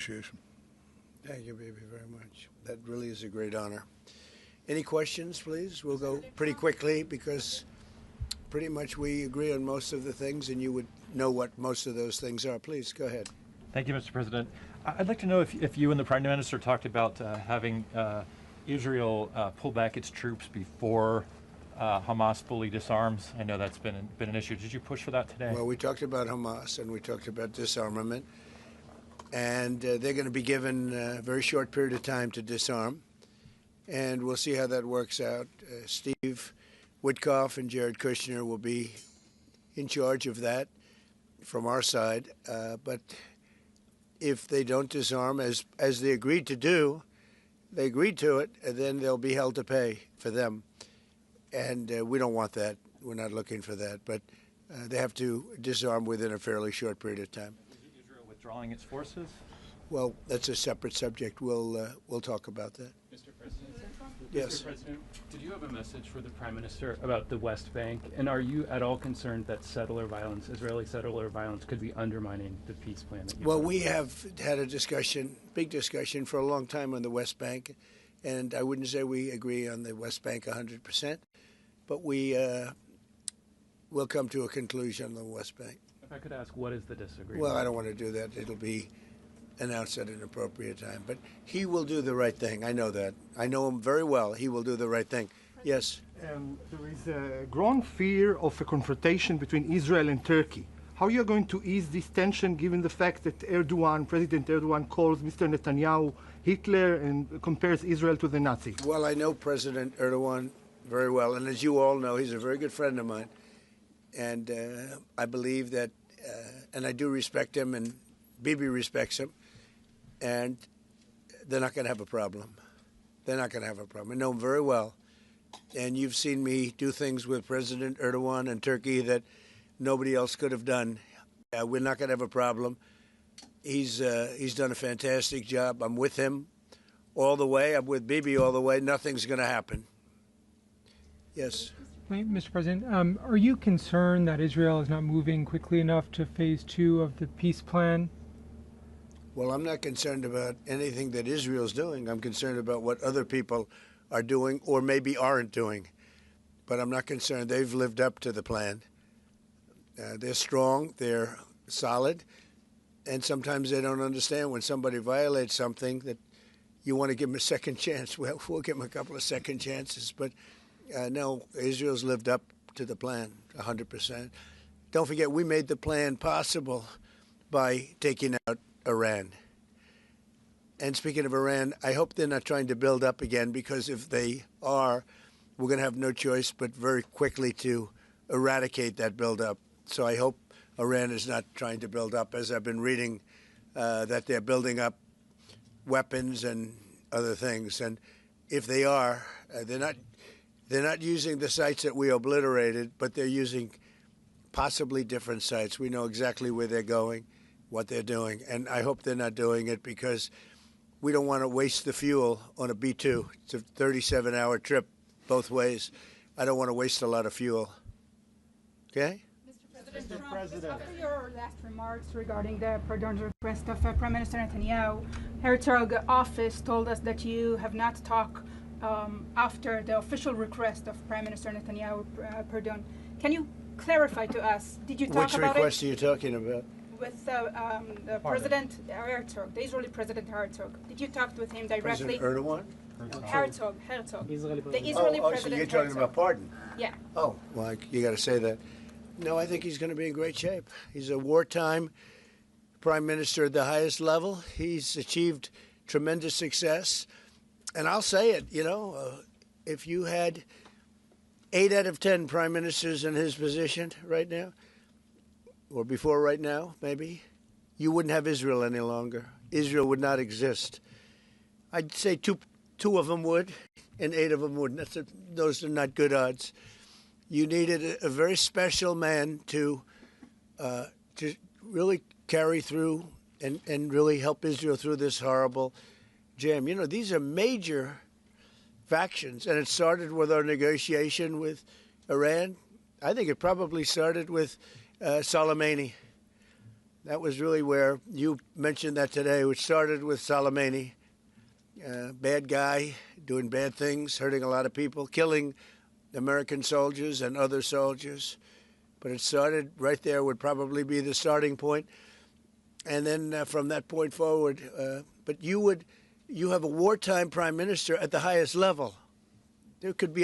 negotiation. Thank you, baby, very much. That really is a great honor. Any questions, please? We'll go pretty quickly because pretty much we agree on most of the things, and you would know what most of those things are. Please, go ahead. Thank you, Mr. President. I'd like to know if you and the Prime Minister talked about having Israel pull back its troops before Hamas fully disarms. I know that's been an issue. Did you push for that today? Well, we talked about Hamas and we talked about disarmament, and they're going to be given a very short period of time to disarm, and we'll see how that works out. Steve Witkoff and Jared Kushner will be in charge of that from our side, but if they don't disarm, as they agreed to do, they agreed to it, and then they'll be held to pay for them. And we don't want that. We're not looking for that. But they have to disarm within a fairly short period of time. Is Israel withdrawing its forces? Well, that's a separate subject. We'll talk about that. Mr. President? Yes. Mr. President, did you have a message for the Prime Minister about the West Bank? And are you at all concerned that settler violence, Israeli settler violence, could be undermining the peace plan? Well, we have had a discussion, big discussion, for a long time on the West Bank. And I wouldn't say we agree on the West Bank 100%, but we will come to a conclusion on the West Bank. If I could ask, what is the disagreement? Well, I don't want to do that. It'll be announced at an appropriate time. But he will do the right thing. I know that. I know him very well. He will do the right thing. Yes? There is a growing fear of a confrontation between Israel and Turkey. How are you going to ease this tension given the fact that President Erdogan calls Mr. Netanyahu Hitler and compares Israel to the Nazis? Well, I know President Erdogan very well. And as you all know, he's a very good friend of mine. And I believe that, and I do respect him, and Bibi respects him. And they're not going to have a problem. They're not going to have a problem. I know him very well. And you've seen me do things with President Erdogan and Turkey that nobody else could have done. We're not going to have a problem. He's done a fantastic job. I'm with him all the way. I'm with Bibi all the way. Nothing's going to happen. Yes. Mr. President, are you concerned that Israel is not moving quickly enough to phase 2 of the peace plan? Well, I'm not concerned about anything that Israel's doing. I'm concerned about what other people are doing or maybe aren't doing. But I'm not concerned. They've lived up to the plan. They're strong. They're solid. And sometimes they don't understand when somebody violates something that you want to give them a second chance. Well, we'll give them a couple of second chances. But no, Israel's lived up to the plan 100%. Don't forget, we made the plan possible by taking out Iran. And speaking of Iran, I hope they're not trying to build up again, because if they are, we're going to have no choice but very quickly to eradicate that buildup. So I hope Iran is not trying to build up, as I've been reading that they're building up weapons and other things. And if they are, they're not using the sites that we obliterated, but they're using possibly different sites. We know exactly where they're going, what they're doing, and I hope they're not doing it because we don't want to waste the fuel on a B-2. It's a 37-hour trip both ways. I don't want to waste a lot of fuel. Okay? Mr. President, after your last remarks regarding the pardon request of Prime Minister Netanyahu, Herzog office told us that you have not talked after the official request of Prime Minister Netanyahu pardon. Can you clarify to us, did you talk Which about request it? are you talking about? With the President Herzog, the Israeli President Herzog. Did you talk with him directly? President Erdogan? Herzog. The Israeli President so you're talking Herzog. about pardon? Yeah. Oh, well, you got to say that. No, I think he's going to be in great shape. He's a wartime prime minister at the highest level. He's achieved tremendous success. And I'll say it, if you had 8 out of 10 prime ministers in his position right now, or before right now, maybe, you wouldn't have Israel any longer. Israel would not exist. I'd say two of them would, and 8 of them wouldn't. Those are not good odds. You needed a very special man to really carry through and really help Israel through this horrible jam. These are major factions, and it started with our negotiation with Iran. I think it probably started with Soleimani. That was really where you mentioned that today, which started with Soleimani, bad guy, doing bad things, hurting a lot of people, killing American soldiers and other soldiers. But it started right there, would probably be the starting point. And then from that point forward, but you have a wartime prime minister at the highest level. There could be